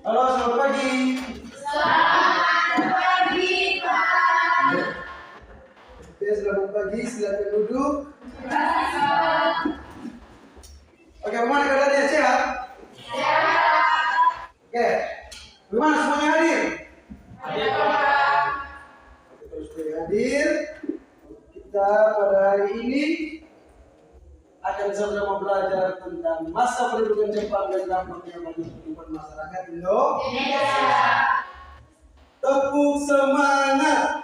Halo, selamat pagi. Selamat pagi, Pak. Oke, selamat pagi. Silakan duduk. Oke, bagaimana keadaannya? Sehat? Oke, bagaimana semuanya hadir? Oke, terus hadir. Kita pada hari ini akan sama-sama belajar tentang masa pendudukan Jepang dan dampaknya bagi kehidupan masyarakat Indonesia. Tepuk semangat.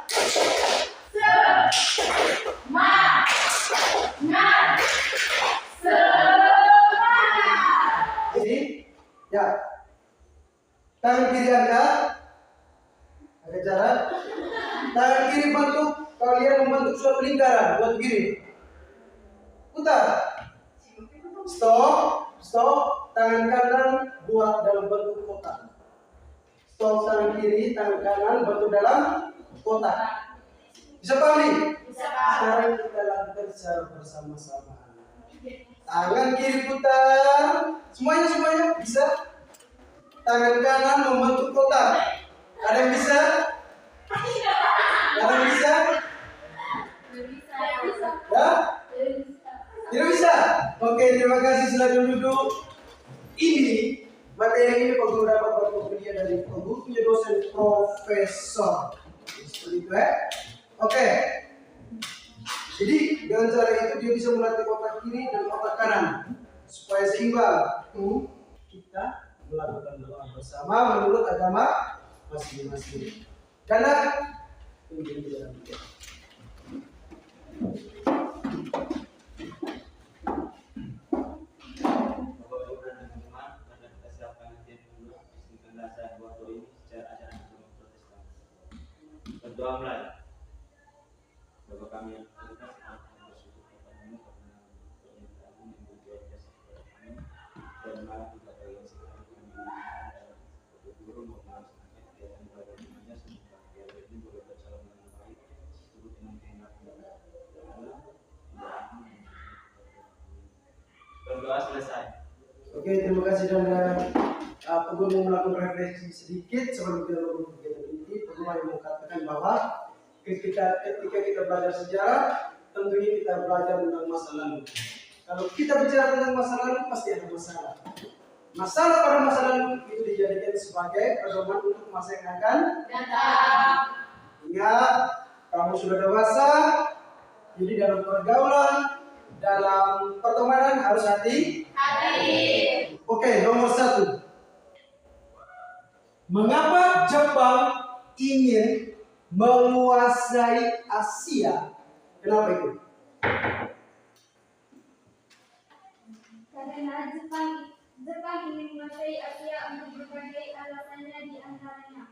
Jadi, ya, tangan kiri angkat, agak jarak. Tangan kiri bentuk, kalian membentuk suatu lingkaran, buat begini. Putar. Stop. Tangan kanan buat dalam bentuk kotak. Stop tangan kiri, tangan kanan bentuk dalam kotak. Bisa paham nih? Bisa, Pak. Sekarang kita lakukan secara bersama-sama. Tangan kiri putar. Semuanya bisa. Tangan kanan membentuk kotak. Ada yang bisa? Ada yang bisa? Ya? Tidak bisa? Oke, terima kasih. Silakan duduk. Ini materi ini beberapa kuliah dari pembukunya dosen profesor. Seperti itu ya. Oke. Jadi dengan cara itu dia bisa melatih otak kiri dan otak kanan supaya seimbang. Kita melakukan doa bersama menurut agama masing-masing. Karena berdoa mulai. Bapak kami yang bersyukur kepadamu karena permintaanmu yang berbuat jasa kepada kami dan malah juga bagi segala kami dan guru melaksanakan kegiatan belajarnya semoga kegiatan ini boleh berjalan dengan baik seturut dengan kehendak berdoa selesai. Oke, terima kasih dan aku mau melakukan refleksi sedikit sebelum kita melakukan kegiatan ini. Pertama yang mengatakan bahwa ketika kita belajar sejarah, tentunya kita belajar tentang masa lalu. Kalau kita bicara tentang masa lalu, pasti ada masalah. Masalah pada masa lalu itu dijadikan sebagai pedoman untuk masa yang akan datang. Ingat, kamu sudah dewasa, jadi dalam pergaulan, dalam pertemanan harus hati. Oke, nomor 1. Mengapa Jepang ingin menguasai Asia? Kenapa itu? Karena Jepang ingin menguasai Asia untuk berbagai alasannya, di antaranya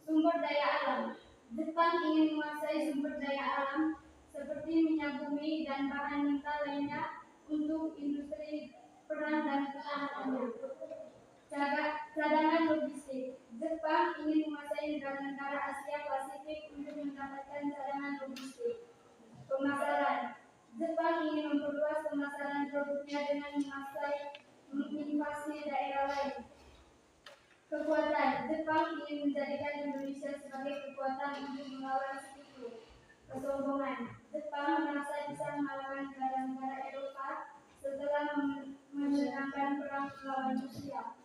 sumber daya alam. Jepang ingin menguasai sumber daya alam seperti minyak bumi dan bahan mentah lainnya untuk industri perang dan pertahanannya. Cadangan logistik. Jepang ingin menguasai negara-negara Asia Pasifik untuk mendapatkan cadangan logistik. Pemasaran. Jepang ingin memperluas pemasaran produknya dengan menginvasi daerah lain. Kekuatan. Jepang ingin menjadikan Indonesia sebagai kekuatan untuk melawan sekutu. Kesombongan. Jepang merasa bisa melawan negara-negara Eropa setelah memenangkan perang melawan Rusia.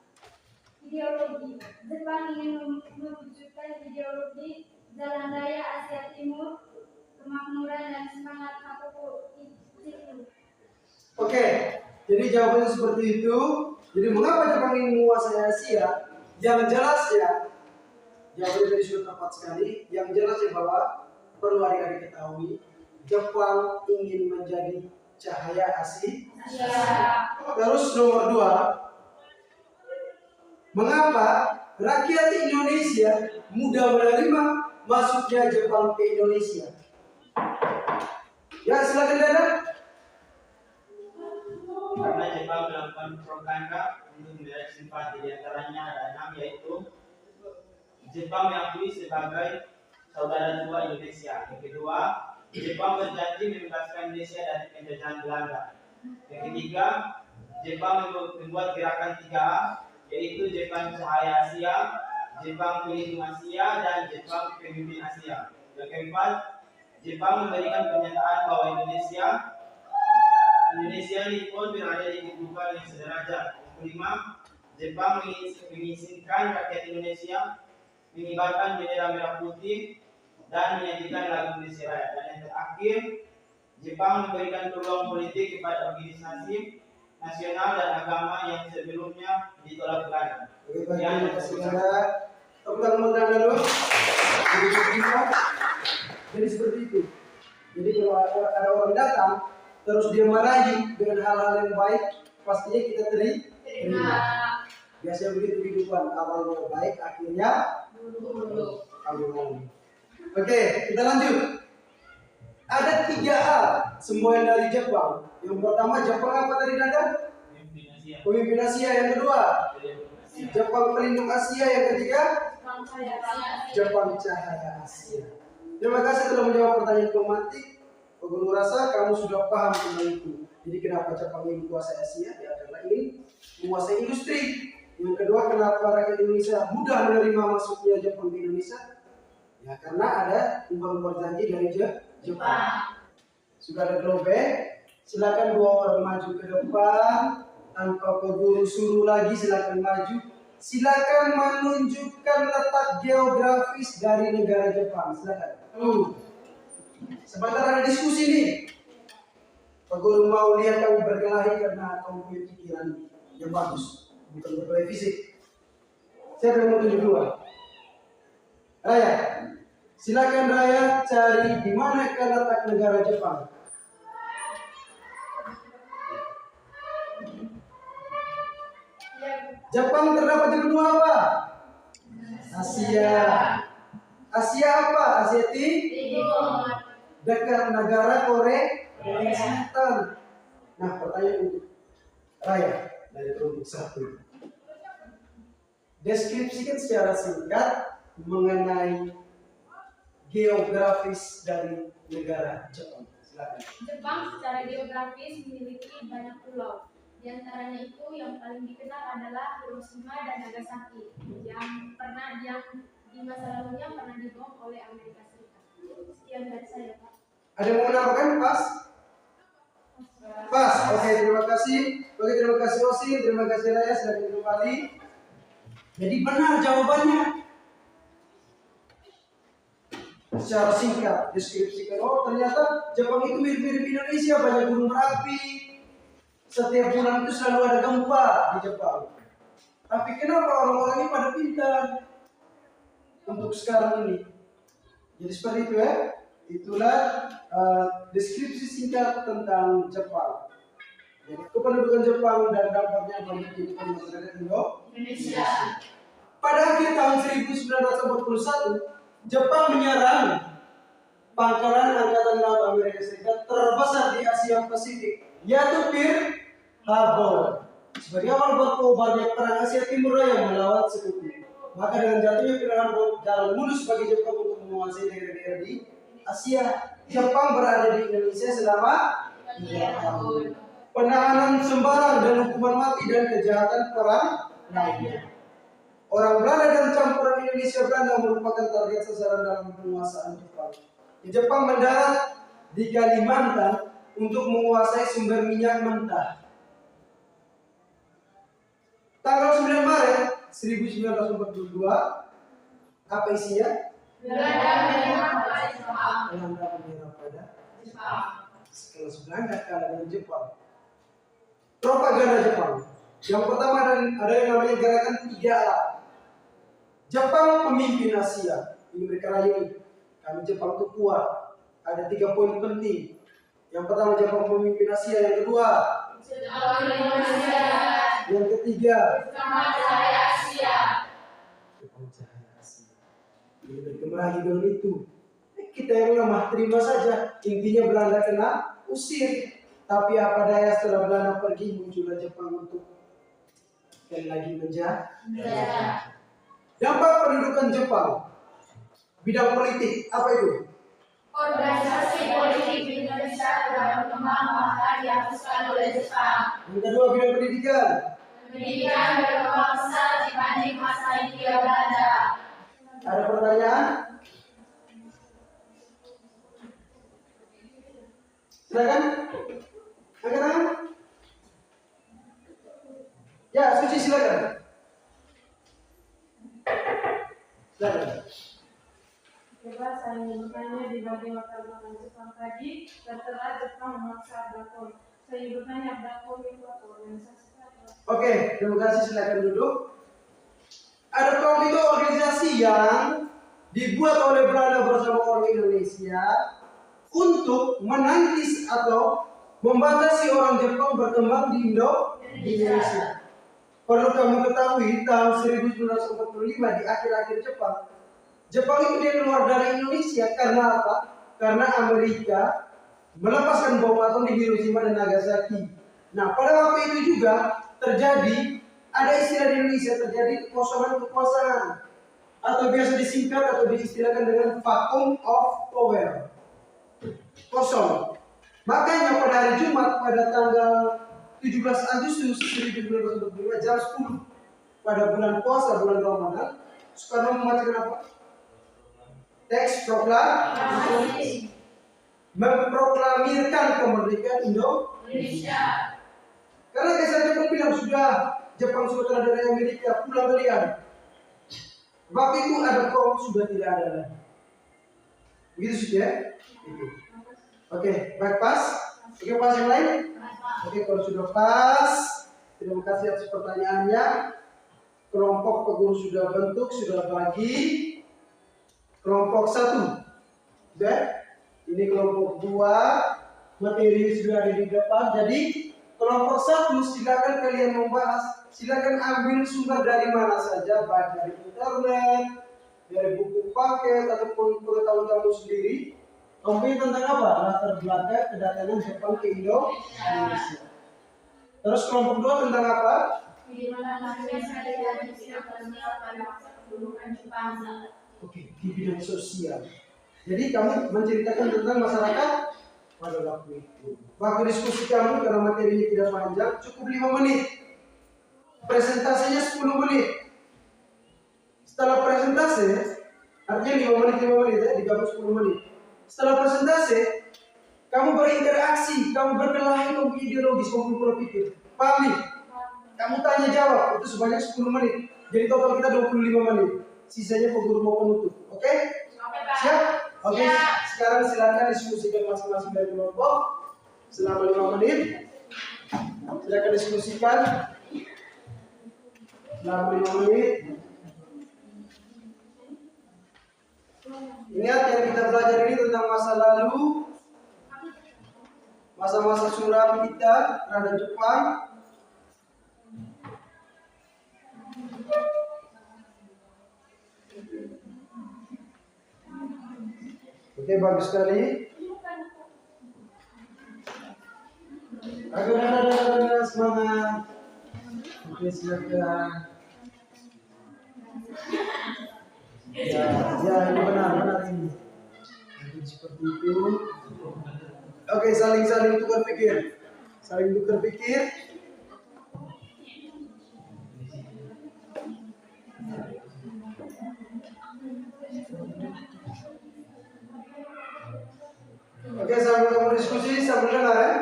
Ideologi. Jepang ingin mewujudkan ideologi jalan raya Asia Timur, kemakmuran dan semangat Makoto Ichiku. Oke, jadi jawabannya seperti itu. Jadi mengapa Jepang ingin menguasai Asia? Yang jelas ya, jawabannya tadi sudah tepat sekali. Yang jelas ya bahwa perlu adik-adik ketahui, Jepang ingin menjadi cahaya Asia. Terus nomor 2, mengapa rakyat Indonesia mudah menerima masuknya Jepang ke Indonesia? Ya, silakan Dada. Karena Jepang melakukan propaganda untuk mendapat simpati, di antaranya ada 6, yaitu Jepang mengakui sebagai saudara tua Indonesia. Yang kedua, Jepang berjanji membebaskan Indonesia dari penjajahan Belanda. Yang ketiga, Jepang membuat gerakan 3A yaitu Jepang Cahaya Asia, Jepang Pelindung Asia, dan Jepang Pemimpin Asia. Yang keempat, Jepang memberikan pernyataan bahwa Indonesia Nippon berada di kedudukan yang sederajat. Yang kelima, Jepang mengizinkan rakyat Indonesia mengibarkan bendera merah putih dan menyanyikan lagu Indonesia Raya. Dan yang terakhir, Jepang memberikan peluang politik kepada organisasi nasional dan agama yang sebelumnya ditolak Belanda. Oke, baik, terima kasih Anda. Tepuk tangan dulu. Jadi seperti itu. Jadi kalau ada orang datang terus dia marahi dengan hal-hal yang baik, pastinya kita terima. Biasanya begitu kehidupan, awalnya baik, akhirnya buruk. Oke, kita lanjut. Ada 3A, semua yang dari Jepang. Yang pertama, Jepang apa tadi Nanda? Pemimpin Asia. Yang kedua, Jepang Pelindung Asia. Yang ketiga, Jepang Cahaya Asia. Terima kasih telah menjawab pertanyaan tematik. Guru rasa kamu sudah paham tentang itu. Jadi kenapa Jepang ingin menguasai Asia? Ya karena ingin menguasai industri. Yang kedua, kenapa rakyat Indonesia mudah menerima masuknya Jepang ke Indonesia? Ya karena ada umpan-umpan janji dari Jepang. Sudah ada drawback. Silakan 2 orang maju ke depan tanpa guru suruh lagi. Silakan maju. Silakan menunjukkan letak geografis dari negara Jepang. Silakan. Sebentar ada diskusi nih. Pak Guru mau lihat kamu berkelahi karena kamu punya pikiran yang bagus, bukan berkelahi fisik. Siapa yang mau tunjuk dua? Raya. Silakan Raya cari di mana letak negara Jepang. Jepang terdapat di benua apa? Asia. Asia apa? Asia Timur. Dekat negara Korea Selatan. Nah, pertanyaan untuk Raya dari kelompok 1. Deskripsikan secara singkat mengenai geografis dari negara Jepang. Silakan. Jepang secara geografis memiliki banyak pulau. Di antaranya itu yang paling dikenal adalah Hiroshima dan Nagasaki yang di masa lalunya pernah dibom oleh Amerika Serikat. Sekian dari saya, Pak. Ada yang mau menambahkan? Pas? Pas. Oke, terima kasih. Oke, terima kasih Osin, terima kasih Raya sudah kembali. Jadi benar jawabannya. Secara singkat deskripsikan. Oh, ternyata Jepang itu mirip-mirip Indonesia, banyak gunung berapi. Setiap bulan itu selalu ada gempa di Jepang. Tapi kenapa orang-orang ini pada pintar untuk sekarang ini? Jadi seperti itu ya. Itulah deskripsi singkat tentang Jepang. Jadi kependudukan Jepang dan dampaknya bagi kehidupan masyarakat Indonesia. Pada akhir tahun 1941, Jepang menyerang pangkalan Angkatan Laut Amerika Serikat terbesar di Asia Pasifik, yaitu Pearl Harbor. Sebagai awal berkobarnya perang Asia Timur yang melawan sekutu. Maka dengan jatuhnya Pearl Harbor, jalan mulus bagi Jepang untuk menguasai daerah-daerah di Asia. Jepang berada di Indonesia selama 3 tahun. Penahanan sembarang dan hukuman mati dan kejahatan perang lainnya. Orang Belanda dan campuran Indonesia Belanda merupakan target sasaran dalam penguasaan Jepang. Jepang mendarat di Kalimantan untuk menguasai sumber minyak mentah. Tanggal 9 Maret 1942, apa isinya? Belanda menyerang pada Jepang. Belanda menyerang pada Jepang. Sekelas Belanda kalah dengan Jepang. Propaganda Jepang. Yang pertama ada yang namanya gerakan 3A. Jepang pemimpin Asia. Ini mereka rayu. Kami Jepang itu kuat. Ada 3 poin penting. Yang pertama Jepang pemimpin Asia. Yang kedua Jepang Indonesia. Yang ketiga Jepang Cahaya Asia. Jepang Cahaya Asia. Ini mereka merayu dengan itu. Kita yang lemah terima saja. Intinya Belanda kena usir. Tapi apa daya setelah Belanda pergi muncullah Jepang untuk sekali lagi menjajah. Dampak pendudukan Jepang. Bidang politik apa itu? Organisasi politik di Indonesia telah berkembang bahkan dihapuskan oleh Jepang. Yang kedua bidang pendidikan. pendidikan berkembang pesat dibanding masa Hindia Belanda. Ada pertanyaan? Silakan. Angkat tangan. Ya, Suci silakan. Silakan. Coba saya ingin bertanya di bagian latar belakang Jepang tadi, tertera Jepang memaksa Abdakon. Saya ingin bertanya Abdakon itu apa organisasi apa? Oke, terima kasih, silakan duduk. ADAPKOM itu organisasi yang dibuat oleh Belanda bersama orang Indonesia untuk menangkis atau membatasi orang Jepang berkembang di Indonesia. Perlu kamu ketahui, tahun 1945 di akhir-akhir Jepang itu dia keluar dari Indonesia karena apa? Karena Amerika melepaskan bom atom di Hiroshima dan Nagasaki. Nah, pada waktu itu juga terjadi, ada istilah di Indonesia, terjadi kekosongan kekuasaan atau biasa disingkat atau diistilahkan dengan vacuum of power. Kosong. Makanya pada hari Jumat pada tanggal 17 Agustus 1945 jam 10 pada bulan puasa bulan Ramadan, Soekarno membacakan apa? Teks proklamasi memproklamirkan kemerdekaan Indonesia. Karena Kaisar Jepang bilang Jepang sudah kalah dari Amerika, pulang kalian. Waktu itu ADAPKOM sudah tidak ada lagi. Begitu sih ya? Oke, baik pas. Oke, pas yang lain? Oke, kalau sudah pas, terima kasih atas pertanyaannya. Kelompok peguru sudah bentuk, sudah bagi. Kelompok 1. Sudah? Ini kelompok 2. Materi sudah ada di depan. Jadi kelompok 1 silakan kalian membahas. Silakan ambil sumber dari mana saja, baik dari internet, dari buku paket ataupun pengetahuan kamu sendiri. Kamu tentang apa? Latar belakang kedatangan Jepang ke Indonesia. Terus kelompok 2 tentang apa? Bagaimana nasib saya dan sosial pada masa kedudukan Jepang saat Oke, di bidang sosial. Jadi kamu menceritakan tentang masyarakat pada waktu itu. Waktu diskusi kamu karena materi ini tidak panjang, cukup 5 menit. Presentasinya 10 menit. Setelah presentasi, artinya 5 menit ya, digabung 10 menit. Setelah presentasi, kamu berinteraksi, kamu berkelahi, kamu ideologis, kamu berpikir. Paham nih? Kamu tanya jawab, itu sebanyak 10 menit. Jadi total kita 25 menit. Sisanya peguru mau penutup. Oke? Siap? Oke. Sekarang silakan diskusikan masing-masing dari kelompok selama 5 menit. Silakan diskusikan selama 5 menit. Ingat yang kita belajar ini tentang masa lalu, masa-masa suram kita terhadap Jepang. Oke, bagus sekali. Ada semangat. Oke, silakan. Ya, ini benar ini. Jadi seperti itu. Oke, saling tukar pikir. Saling tukar pikir. Oke, sambil kamu diskusi, sambil dengar ya.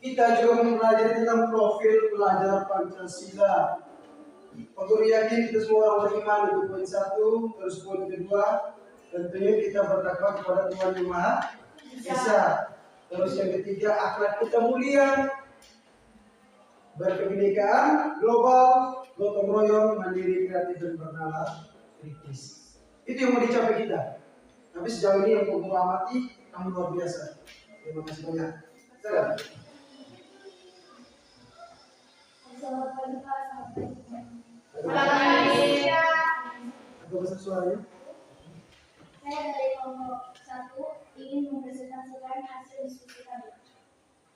Kita juga mempelajari tentang profil pelajar Pancasila. Aku yakin kita semua orang beriman, itu poin 1. Terus poin kedua, tentunya kita bertakwa kepada Tuhan Yang Maha Esa. Terus yang ketiga, akhlak kita mulia, berkebinekaan, global, gotong royong, mandiri, kreatif, dan bernalar kritis. Itu yang mau dicapai kita. Tapi sejauh ini yang aku amati, kamu luar biasa. Terima kasih banyak. Silakan. Selamat pagi Pak. Ada besar suaranya? Saya dari kelompok 1 ingin mempresentasikan hasil diskusi kami.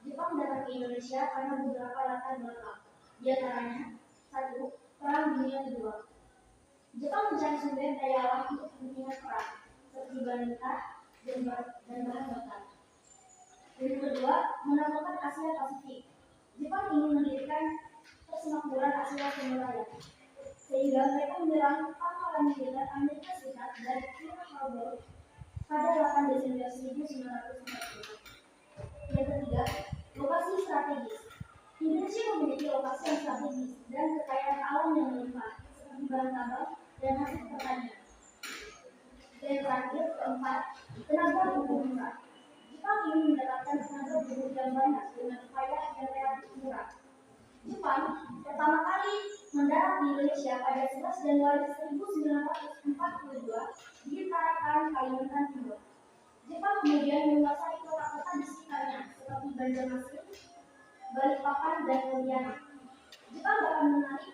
Jepang datang ke Indonesia karena beberapa latar belakang. Di antaranya, 1. Perang Dunia Kedua. Jepang mencari sumber daya alam untuk kepentingan perang, seperti bahan mentah dan bahan bakar. Yang kedua, menaklukkan Asia Pasifik. Jepang ingin mendirikan persemakmuran Asia Tenggara, sehingga mereka menyerang pangkalan militer Amerika Serikat dari Pearl Harbor pada 8 Desember 1940. Yang ketiga, lokasi strategis. Indonesia memiliki lokasi yang strategis dan kekayaan alam yang melimpah, seperti bahan tambang dan hasil pertanian. Dan yang terakhir, keempat, tenaga buruh murah. Jepang ingin mendapatkan tenaga buruh yang banyak dengan upaya yang relatif murah. Jepang pertama kali mendarat di Indonesia pada 11 Januari 1942 di Tarakan, Kalimantan Timur. Jepang kemudian menguasai kota-kota di sekitarnya seperti Banjarmasin, Balikpapan, dan Pontianak. Jepang dapat menarik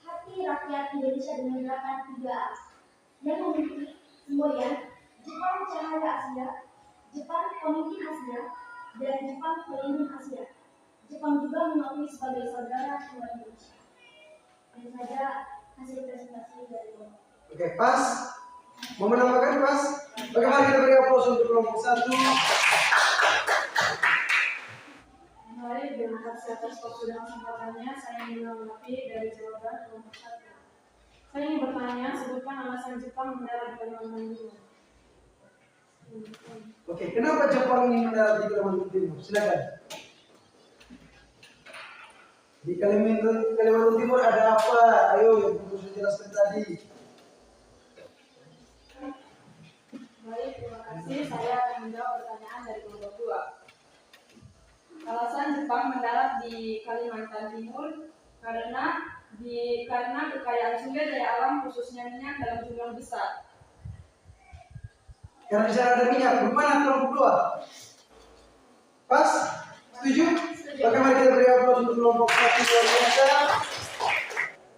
hati rakyat Indonesia dengan gerakan 3A yang memiliki semboyan Jepang Cahaya Asia, Jepang Pemimpin Asia, dan Jepang Pelindung Asia. Jepang juga mengakui sebagai saudara kedua Indonesia. Ini saja hasil presentasi dari Bapak. Oke, pas. Mau menambahkan pas? Bagaimana kita beri aplaus untuk kelompok 1? Baik, terima kasih atas waktu dan kesempatannya. Saya ingin menanggapi dari jawaban kelompok 1. Saya ingin bertanya, sebutkan alasan Jepang mendarat di Kalimantan Timur. Oke, kenapa Jepang ingin mendarat di Kalimantan Timur? Silakan. Di Kalimantan Timur ada apa? Ayo, yang perlu saya jelaskan tadi. Baik, terima kasih. Saya akan menjawab pertanyaan dari kelompok 2. Alasan Jepang mendarat di Kalimantan Timur karena kekayaan sumber daya alam khususnya minyak dalam jumlah besar. Karena di sana ada minyak. Bagaimana kelompok 2? Pas? Setuju? Bagaimana kita beri aplaus untuk kelompok 1 luar biasa?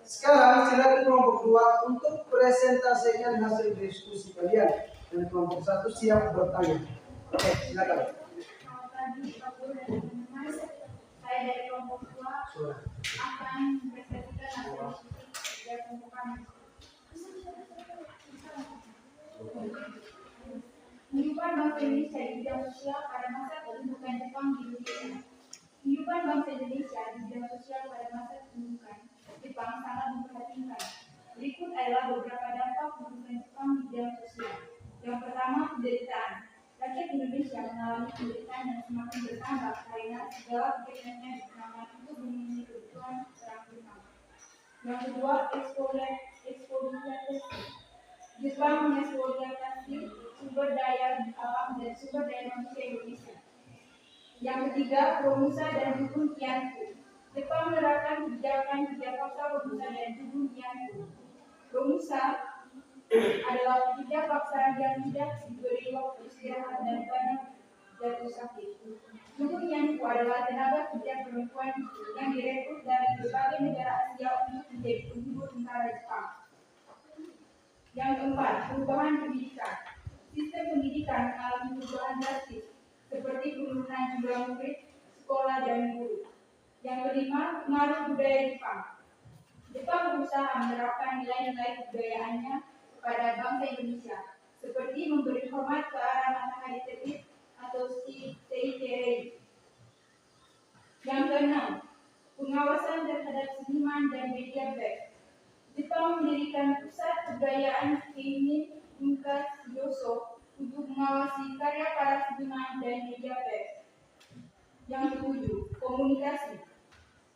Sekarang silakan kelompok 2 untuk presentasikan hasil diskusi kalian. Dan kelompok 1 siap bertanya. Oke, silakan. Selamat pagi, Pak Guru dan teman-teman. Saya dari kelompok 2 akan mempresentasikan hasil diskusi dari kelompok kami. Kehidupan bangsa Indonesia di bidang sosial pada masa kedudukan Jepang di Indonesia. Kehidupan bangsa Indonesia di bidang sosial pada masa kedudukan Jepang sangat memprihatinkan. Berikut adalah beberapa dampak kedudukan Jepang di bidang sosial. Yang pertama, penderitaan. Rakyat Indonesia mengalami penderitaan yang semakin bertambah karena segala kegiatannya digunakan untuk memenuhi kebutuhan orang Jepang. Yang kedua, eksploitasi. Jepang mengeksploitasi sumber daya alam dan sumber daya manusia Indonesia. Yang ketiga, Romusa dan Jubun Kianfu. Jepang menerapkan kebijakan 3 paksa Romusa dan Jubun Kianfu. Romusa adalah 3 paksa yang tidak diberi waktu istirahat dan banyak jatuh sakit. Jubun Kianfu adalah tenaga kerja perempuan yang direkrut dari berbagai negara Asia untuk menjadi penghibur tentara Jepang. Yang keempat, perubahan pendidikan. Sistem pendidikan mengalami perubahan drastis, seperti penurunan jumlah murid, sekolah, dan guru. Yang kelima, pengaruh budaya Jepang. Jepang berusaha menerapkan nilai-nilai kebudayaannya kepada bangsa Indonesia, seperti memberi hormat ke arah matahari terbit atau Seikirei. Yang keenam, pengawasan terhadap seniman dan media baik. Jepang mendirikan pusat kebudayaan Keinin Inka Yoso untuk mengawasi karya para seniman dan media pers. Yang ketujuh, komunikasi.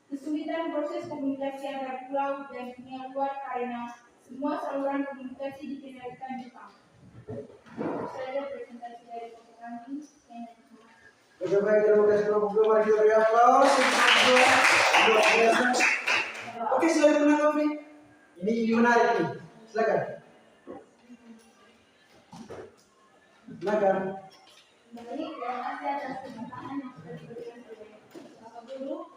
Kesulitan proses komunikasi antar pulau dan dunia luar karena semua saluran komunikasi dikendalikan Jepang. Saya presentasi dari kelompok kami. Oke, baik, terima kasih kelompok 2. Mari kita beri aplaus. Luar biasa. Oke, silakan menanggapi. Ini menarik nih. Silakan. Silakan. Baik, terima kasih atas kesempatan yang sudah diberikan oleh Bapak Guru.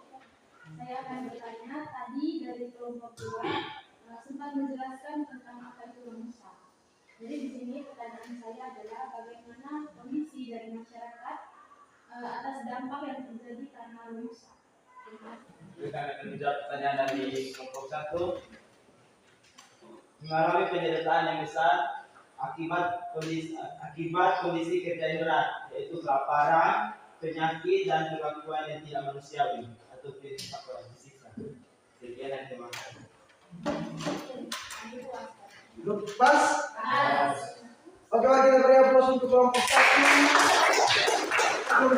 Saya akan bertanya tadi dari kelompok 2 sempat menjelaskan tentang apa itu Romusa. Jadi di sini pertanyaan saya adalah bagaimana kondisi dari masyarakat atas dampak yang terjadi karena Romusa. Kita akan menjawab pertanyaan dari kelompok 1. Mengalami penderitaan yang besar akibat kondisi kerja yang berat, yaitu kelaparan, penyakit, dan perlakuan yang tidak manusiawi atau disiksa. Sekian dan terima kasih. Duduk pas. Oke, mari kita beri aplaus untuk kelompok 1. Kelompok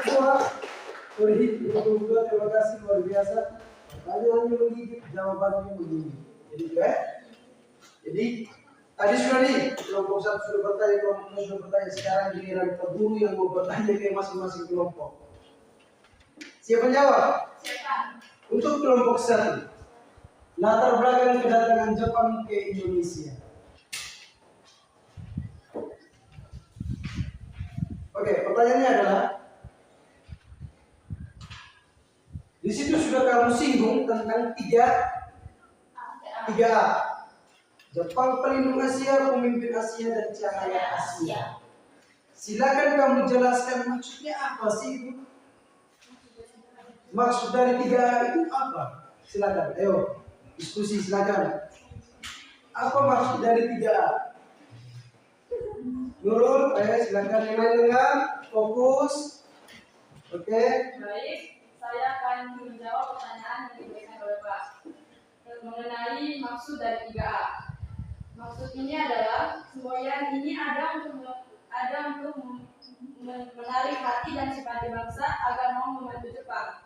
2, terima kasih luar biasa. Hanya menggigit, jawabannya begini. Jadi tadi sudah nih, kelompok 1 sudah bertanya, kelompok 2 sudah bertanya. Sekarang giliran kita guru yang mau bertanya ke masing-masing kelompok. Siapa jawab? Untuk kelompok 1, latar belakang kedatangan Jepang ke Indonesia. Oke, pertanyaannya adalah, di situ sudah kamu singgung tentang 3A. Jepang pelindung Asia, pemimpin Asia, dan cahaya Asia. Silakan kamu jelaskan maksudnya apa sih itu? Maksud dari 3A itu apa? Silakan, ayo diskusi silakan. Apa maksud dari 3A? Nurul, silakan yang lain dengar, fokus. Oke. Baik, saya akan menjawab pertanyaan yang diberikan oleh Pak mengenai maksud dari 3A. Maksud ini adalah semboyan ini ada untuk menarik hati dan simpati bangsa agar mau membantu Jepang.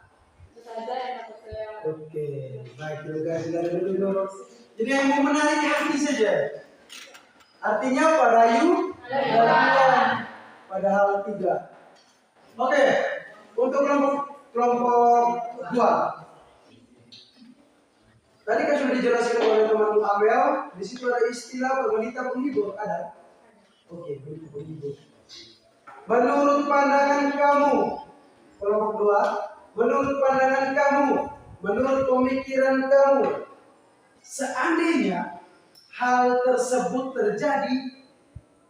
Itu saja yang dapat saya. Oke, baik, terima kasih dari Nurul. Jadi yang mau menarik hati saja. Artinya apa? Rayu? Padahal 3. Oke, untuk kelompok 2. Tadi kan sudah dijelaskan oleh teman Amel, di situ ada istilah wanita penghibur, ada? Oke, penghibur. Menurut pandangan kamu, kelompok 2, menurut pandangan kamu, menurut pemikiran kamu, seandainya hal tersebut terjadi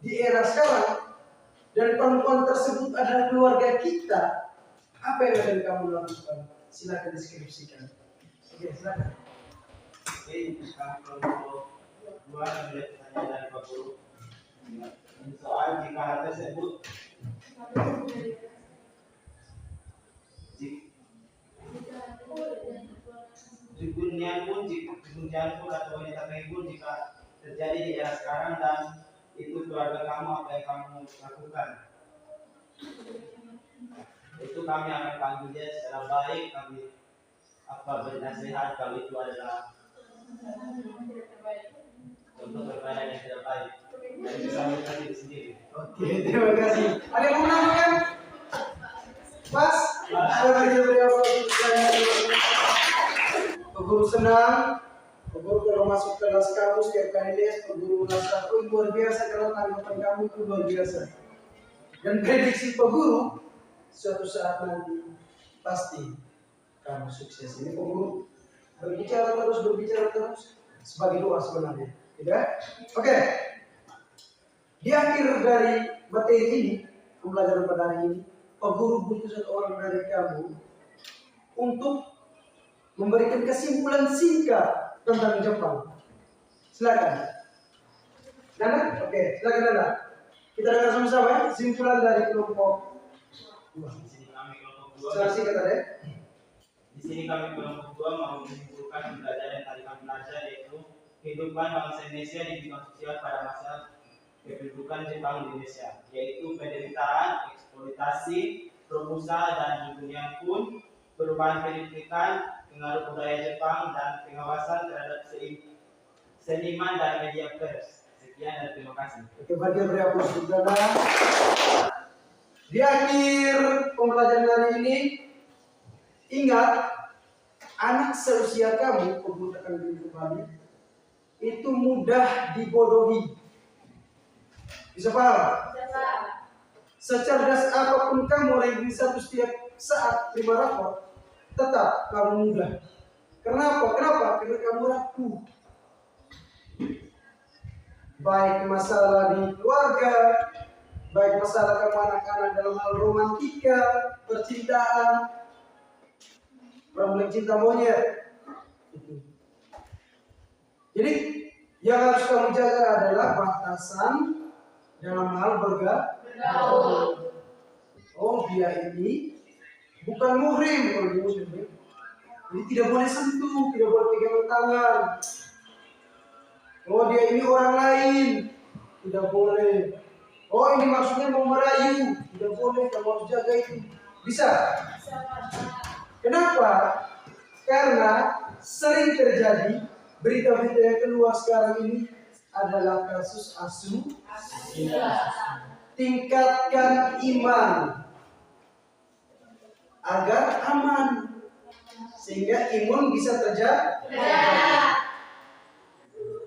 di era sekarang dan perempuan tersebut adalah keluarga kita, apa yang akan kamu lakukan? Silakan deskripsikan. Oke, silakan. Oke, kelompok 2 ada pertanyaan dari Pak Guru. Soal jika hal tersebut jika atau wanita penghibur jika terjadi di era sekarang dan itu keluarga kamu, apa yang kamu lakukan? Itu kami akan panggil dia secara baik, kami bernasihat kalau itu adalah contoh perkara yang tidak baik dan bisa melihat diri sendiri. Oke, terima kasih. Ada yang mau menambahkan? Mas, saya beri Pak Guru senang. Pak Guru kalau masuk kelas kamu setiap kali les, Pak Guru merasa luar biasa karena tanggapan kamu itu luar biasa. Dan prediksi Pak Guru, suatu saat nanti pasti kamu sukses. Ini Pak Guru berbicara terus sebagai doa sebenarnya, tidak? Oke. Di akhir dari materi ini, pembelajaran pada hari ini, Pak Guru butuh satu orang dari kamu untuk memberikan kesimpulan singkat tentang Jepang. Silakan. Nana? Oke, silakan Nana. Kita dengar sama-sama ya, kesimpulan dari kelompok 2. Di sini kami kelompok 2. Secara singkat ada ya? Di sini kami kelompok 2 mau menyimpulkan pembelajaran yang tadi kami belajar, yaitu kehidupan bangsa Indonesia di bidang sosial pada masa kedudukan Jepang di Indonesia, yaitu penderitaan, eksploitasi, pengusaha dan dunia pun, perubahan pendidikan, pengaruh budaya Jepang dan pengawasan terhadap seniman dan media pers. Sekian dan terima kasih. Oke, bagian beri aplaus juga. Di akhir pembelajaran hari ini, ingat, anak seusia kamu, menggunakan diri kembali, itu mudah dibodohi. Bisa paham? Secerdas apapun kamu ranking 1 setiap saat terima rapor, tetap kamu mudah. Kenapa? Karena kamu ragu. Baik masalah di keluarga, baik masalah kamu anak-anak dalam hal romantika, percintaan, problem cinta monyet. Jadi yang harus kamu jaga adalah batasan dalam hal bergaul. Oh, dia ini bukan muhrim kalau dia muslim. Jadi tidak boleh sentuh, tidak boleh pegangan tangan. Oh dia ini orang lain, tidak boleh. Oh ini maksudnya mau merayu, tidak boleh. Kamu harus jaga itu. Bisa? Kenapa? Karena sering terjadi berita-berita yang keluar sekarang ini adalah kasus asuh. Tingkatkan iman agar aman, sehingga imun bisa terjaga.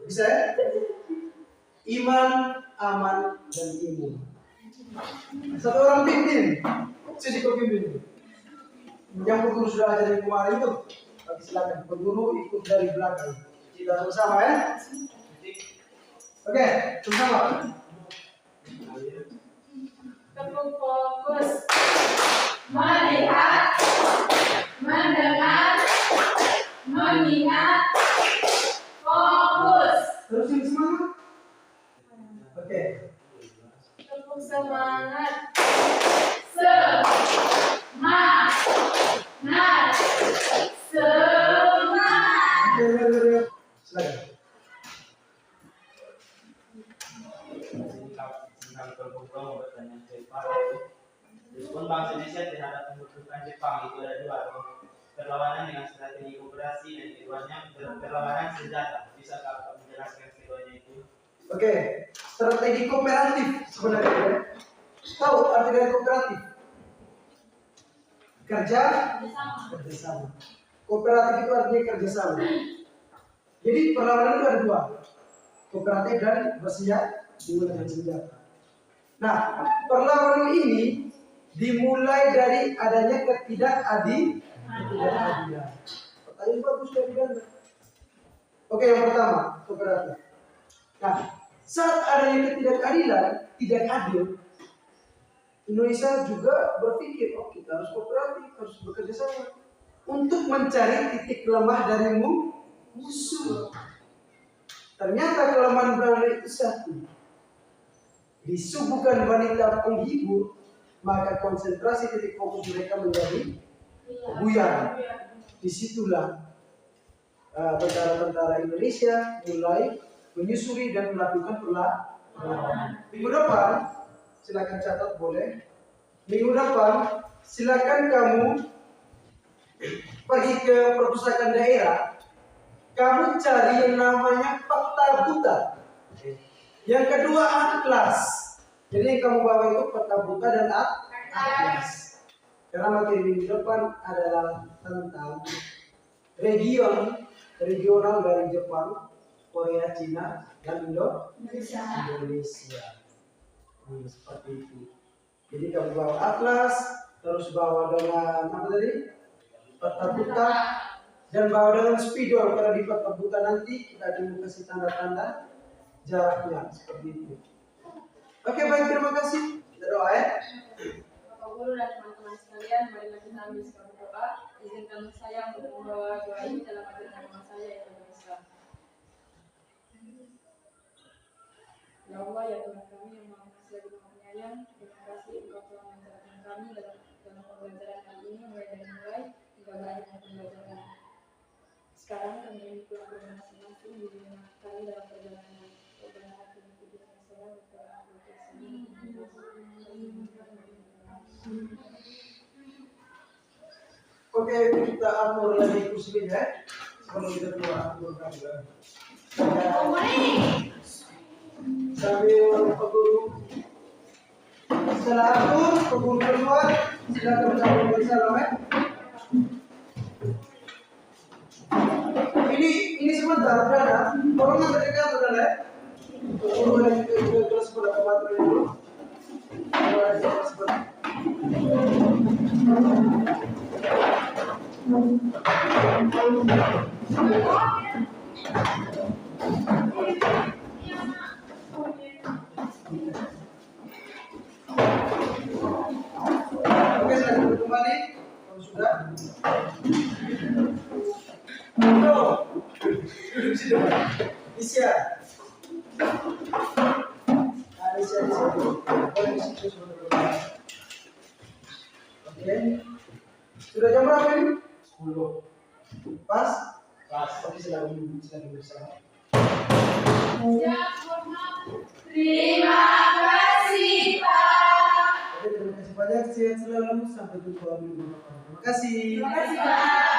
Bisa ya? Iman, aman, dan imun. Satu orang pimpin, sisi pimpin. Yang guru sudah ajarin kemarin itu, tapi silakan guru ikut dari belakang. Kita sama-sama ya. Oke, sama-sama. Tepuk fokus. Melihat, mendengar, mengingat, fokus. Terusin semangat. Oke. Tepuk semangat. Semangat. Semangat. Oke, silakan. Singkat terbuka bertanya Jepang. Respon bangsa Indonesia terhadap pembentukan Jepang itu ada dua, perlawanan dengan strategi kooperasi dan keduanya perlawanan senjata. Bisa Bapak menjelaskan keduanya itu? Oke, strategi kooperatif sebenarnya. Tahu arti dari kooperatif? Kerjasama. Kooperatif itu artinya kerjasama. Jadi perlawanan itu ada dua, kooperatif dan menggunakan senjata. Nah, perlawanan ini dimulai dari adanya ketidakadilan. Pertanyaan bagus dari Anda. Oke, yang pertama kooperatif. Nah, saat adanya ketidakadilan, tidak adil, Indonesia juga berpikir, oh kita harus kooperatif, harus bekerja sama untuk mencari titik lemah dari musuh. Ternyata kelemahan Belanda itu satu, disuguhkan wanita penghibur, maka konsentrasi titik fokus mereka menjadi buyar. Disitulah tentara-tentara Indonesia mulai menyusuri dan melakukan perlawanan. Minggu depan, silakan catat boleh. Minggu depan, silakan kamu pergi ke perpustakaan daerah. Kamu cari yang namanya peta buta. Yang kedua atlas. Jadi yang kamu bawa itu peta buta dan atlas. Karena materi minggu depan adalah tentang regional dari Jepang, Korea, Cina, dan Indonesia. Seperti itu. Jadi kamu bawa atlas, terus bawa dengan apa tadi? Peta buta, dan bawa dengan spidol. Karena di peta buta nanti kita akan kasih tanda-tanda jaraknya seperti itu. Oke, baik, terima kasih. Kita doa ya. Bapak Guru dan teman-teman sekalian, mari kita habiskan berdoa. Izinkan saya untuk membawa doa ini dalam ajaran nama saya yang Indonesia. Ya Allah, ya Tuhan kami yang Maha Pengasih dan Maha Penyayang, terima kasih Engkau telah mengajarkan kami dalam pembelajaran kali ini mulai hingga berakhir pembelajaran. Sekarang kami ingin pulang ke rumah masing-masing di rumah kami dalam perjalanan. Kebenaran hati dan tujuan yang saya Oke, kita atur lagi kursi ya. Sebelum kita keluar aturkan juga. Sambil Pak Guru. Setelah atur, Pak Guru keluar. Silakan bersama salam ya. Ini sebentar, Dana. Tolong yang dekat, Dana ya. Guru yang ke kelas berapa materi dulu. Oke, silakan kembali. Kalau sudah. Duduk sini. Isya. Isya. Boleh di situ. Oke. Sudah jam berapa ini? 10. Pas? Pas. Oke, silakan duduk bersama. Terima kasih Pak. Oke, terima kasih banyak. Sehat selalu. Sampai jumpa minggu depan. Terima kasih. Terima kasih Pak.